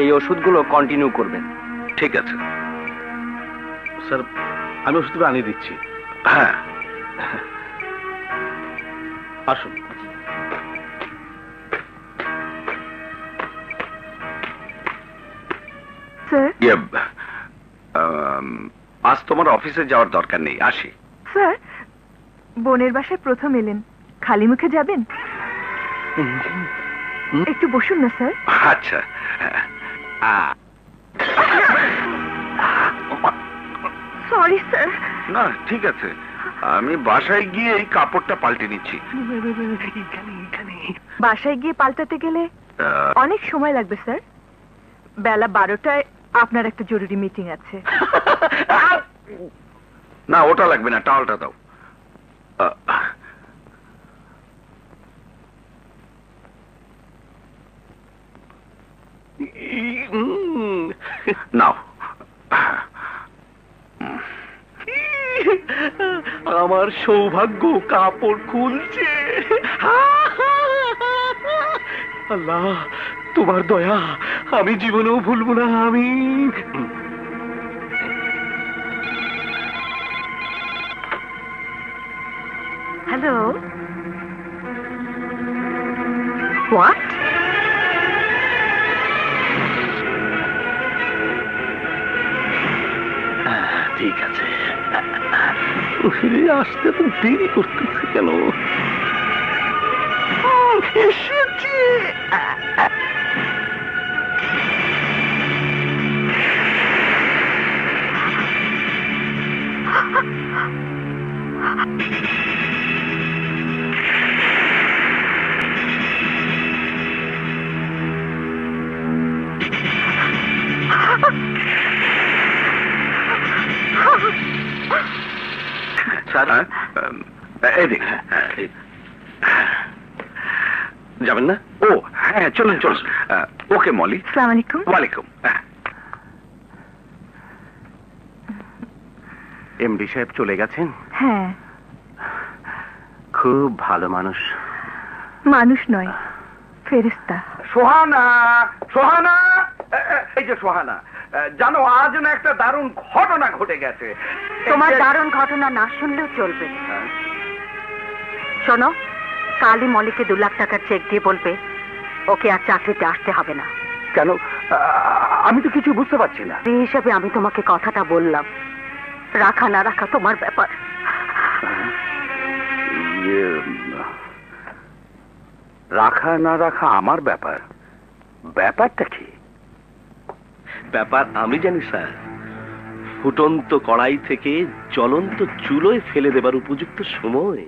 এই ওষুধগুলো কন্টিনিউ করবেন। ঠিক আছে স্যার, আমি ওষুধগুলো আনিয়ে দিচ্ছি। হ্যাঁ আসুন। আজ তোমার অফিসে যাওয়ার দরকার নেই, আসি। স্যার, বোনের বাসায় প্রথম এলেন, খালি মুখে যাবেন? একটু বসুন না স্যার। আচ্ছা সরি স্যার। না ঠিক আছে, আমি বাসায় গিয়ে এই কাপড়টা পাল্টে নিচ্ছি। বাসায় গিয়ে পাল্টাতে গেলে অনেক সময় লাগবে স্যার। বেলা 12টায় আপনার একটা জরুরি মিটিং আছে। না ওটা লাগবে না, টাওয়ালটা দাও। নাও। আমার সৌভাগ্য কাপড় খুলছে। আল্লাহ, তোমার দয়া আমি জীবনেও ভুলবো না। আমি হ্যালো, হোয়াট? ঠিক আছে, আসতে তো দেরি করতেছে কেন? এসেছি। যাবেন না? ও হ্যাঁ, চলুন চলুন। ওকে মলি। আসসালামু আলাইকুম। ওয়ালাইকুম। এমডি সাহেব চলে গেছেন? হ্যাঁ। খুব ভালো মানুষ। মানুষ নয়, ফেরেশতা। সোহানা, সোহানা, এই যে সোহানা, জানো আজ না একটা দারুণ ঘটনা ঘটে গেছে। তোমার দারুণ ঘটনা না শুনলেও চলবে। শোনো, কালই মলিকে 2 লাখ টাকার চেক দিয়ে বলবে ওকে আর চাকরিতে আসতে হবে না। কেন? আমি তো কিছু বুঝতে পারছি না। এই হিসাবে আমি তোমাকে কথাটা বললাম, রাখা না রাখা তোমার ব্যাপার। রাখা না রাখা আমার ব্যাপার? ব্যাপারটা কি? ব্যাপার আমি জানি স্যার। ফুটন্ত কড়াই থেকে জ্বলন্ত চুলোয় ফেলে দেবার উপযুক্ত সময়।